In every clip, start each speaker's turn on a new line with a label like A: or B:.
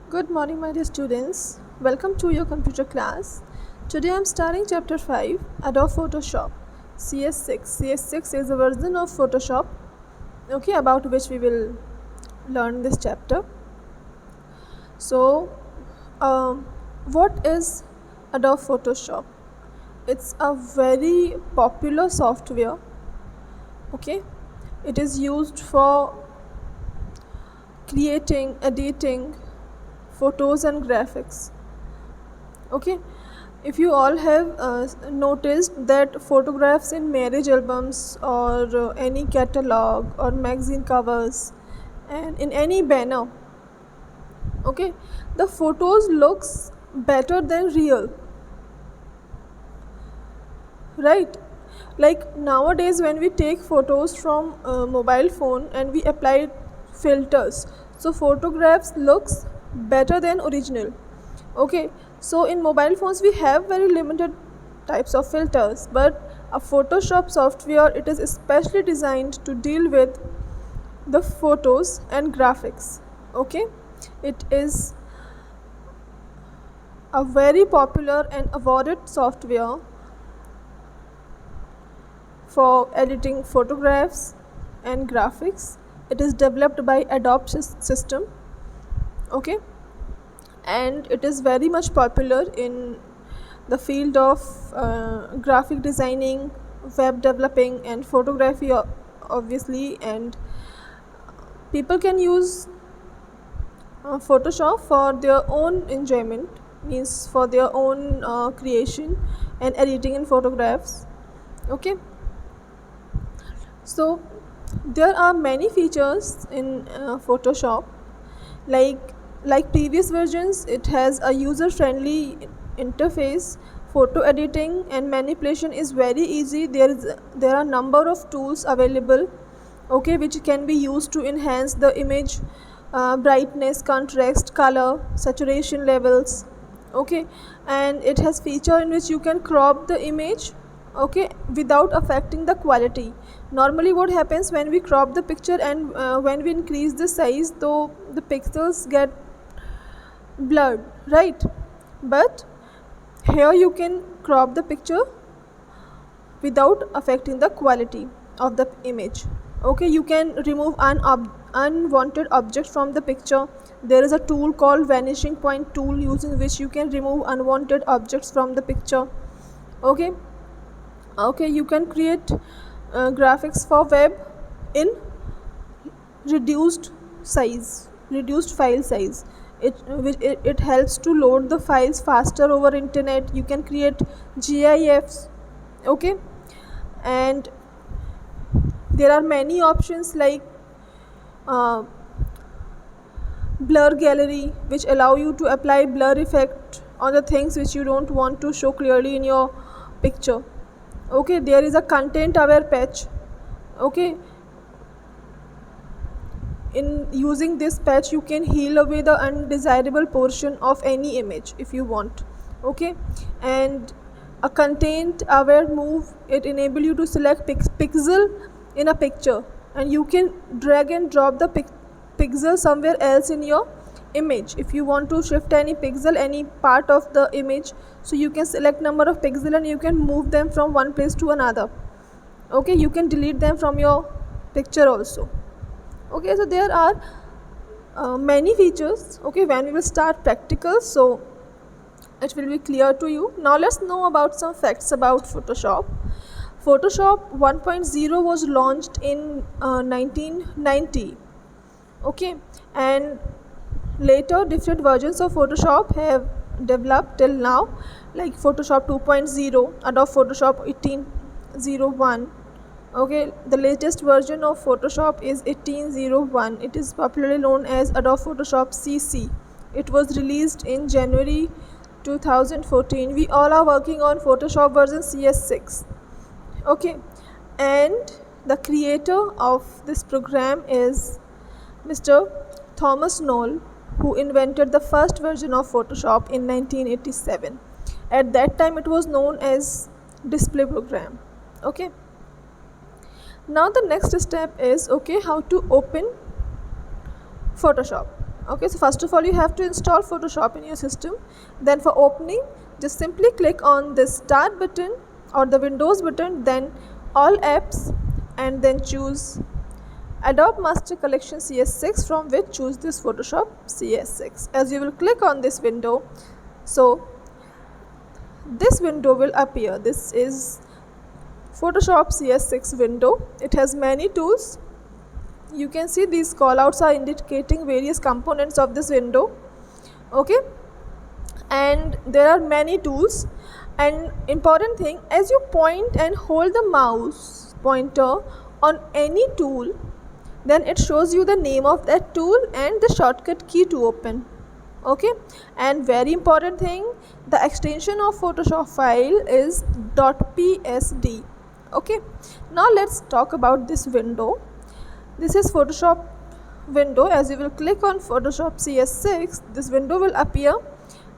A: Good morning, my dear students. Welcome to your computer class. Today I am starting chapter 5, Adobe Photoshop, CS6. CS6 is a version of Photoshop, about which we will learn this chapter. So, what is Adobe Photoshop? It's a very popular software. It is used for creating, editing photos and graphics. If you all have noticed that photographs in marriage albums or any catalog or magazine covers and in any banner, the photos looks better than real, right? Like nowadays when we take photos from mobile phone and we apply filters, so photographs looks better than original. So in mobile phones we have very limited types of filters, but a Photoshop software, it is especially designed to deal with the photos and graphics. It is a very popular and awarded software for editing photographs and graphics. It is developed by Adobe system, and it is very much popular in the field of graphic designing, web developing and photography obviously, and people can use Photoshop for their own enjoyment, means for their own creation and editing in photographs. So there are many features in Photoshop. Like previous versions, it has a user-friendly interface. Photo editing and manipulation is very easy. There are number of tools available, which can be used to enhance the image brightness, contrast, color, saturation levels. And it has feature in which you can crop the image without affecting the quality. Normally what happens when we crop the picture and when we increase the size, though the pixels get blurred, right? But here you can crop the picture without affecting the quality of the image. You can remove unwanted objects from the picture. There is a tool called vanishing point tool, using which you can remove unwanted objects from the picture. You can create graphics for web in reduced file size. It helps to load the files faster over internet. You can create GIFs, and there are many options like blur gallery, which allow you to apply blur effect on the things which you don't want to show clearly in your picture. There is a content aware patch. In using this patch, you can heal away the undesirable portion of any image if you want. And a content aware move, it enable you to select pixel in a picture, and you can drag and drop the pixel somewhere else in your image. If you want to shift any pixel, any part of the image, so you can select number of pixel and you can move them from one place to another. You can delete them from your picture also. So there are many features. When we will start practical, so it will be clear to you. Now let's know about some facts about Photoshop. Photoshop 1.0 was launched in 1990. And later different versions of Photoshop have developed till now, like Photoshop 2.0, Adobe Photoshop 1801. The latest version of Photoshop is 1801. It is popularly known as Adobe Photoshop CC. It was released in January 2014. We all are working on Photoshop version CS6. And the creator of this program is Mr. Thomas Knoll, who invented the first version of Photoshop in 1987. At that time it was known as display program. Now the next step is how to open Photoshop. Okay, so first of all you have to install Photoshop in your system. Then for opening, just simply click on this start button or the Windows button, then all apps, and then choose Adobe Master Collection CS6, from which choose this Photoshop CS6. As you will click on this window, so this window will appear. This is Photoshop CS6 window. It has many tools. You can see these callouts are indicating various components of this window. Okay, and there are many tools. And important thing, as you point and hold the mouse pointer on any tool, then it shows you the name of that tool and the shortcut key to open. Okay, and very important thing, the extension of Photoshop file is .psd. Okay, now let's talk about this window. This is Photoshop window. As you will click on Photoshop CS6, this window will appear.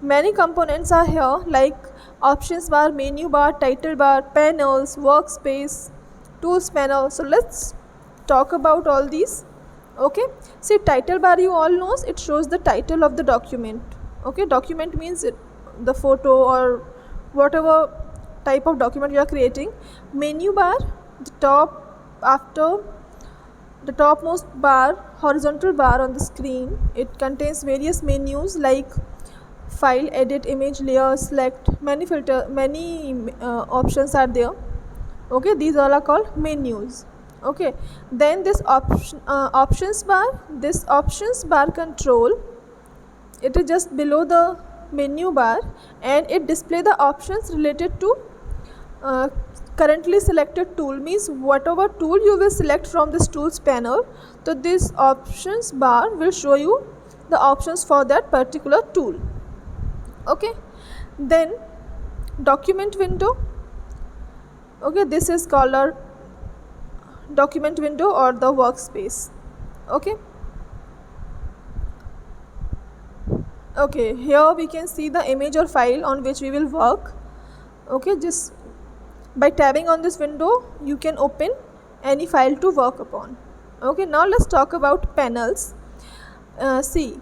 A: Many components are here, like options bar, menu bar, title bar, panels, workspace, tools panel. So let's talk about all these. Okay, see, title bar, you all knows, it shows the title of the document. Okay, document means the photo or whatever type of document you are creating. Menu bar, the top, after the topmost bar, horizontal bar on the screen, it contains various menus like file, edit, image, layer, select, many filter, many options are there. Okay, these all are called menus. Okay, then this options bar, this options bar control, it is just below the menu bar, and it display the options related to currently selected tool. Means whatever tool you will select from this tools panel, so this options bar will show you the options for that particular tool. Okay, then document window. Okay, this is called our document window or the workspace. Okay, here we can see the image or file on which we will work. Okay, just by tabbing on this window you can open any file to work upon. Okay, now let's talk about panels. See,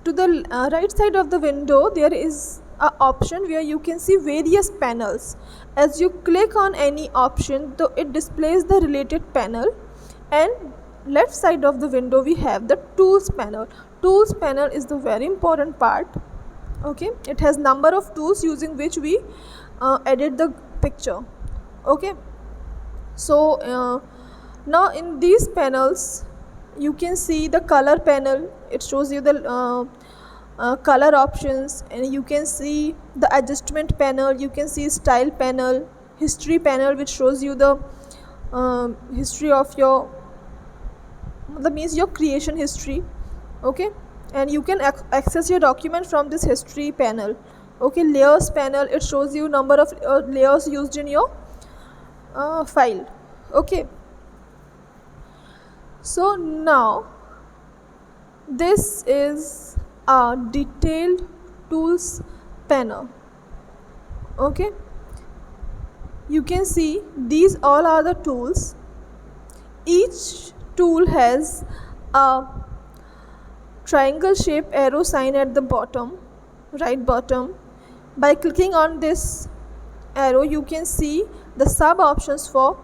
A: to the right side of the window there is a option where you can see various panels. As you click on any option, so it displays the related panel, and left side of the window we have the tools panel. Tools panel is the very important part. Okay, it has number of tools using which we edit the picture. Okay, so now in these panels you can see the color panel. It shows you the color options, and you can see the adjustment panel, you can see style panel, history panel, which shows you the history of your, that means your creation history. Okay, and you can access your document from this history panel. Okay, layers panel, it shows you number of layers used in your file. Okay, so now this is a detailed tools panel. Okay, you can see these all are the tools. Each tool has a triangle shaped arrow sign at the bottom, right bottom. By clicking on this arrow you can see the sub options for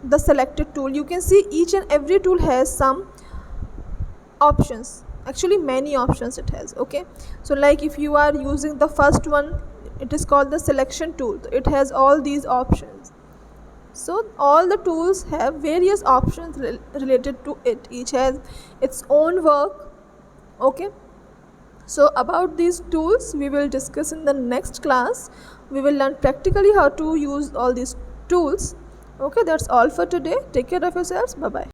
A: the selected tool. You can see each and every tool has some options, actually many options it has. Okay, so like if you are using the first one, it is called the selection tool. It has all these options. So all the tools have various options related to it. Each has its own work. Okay, so about these tools we will discuss in the next class. We will learn practically how to use all these tools. Okay, that's all for today. Take care of yourselves. Bye bye.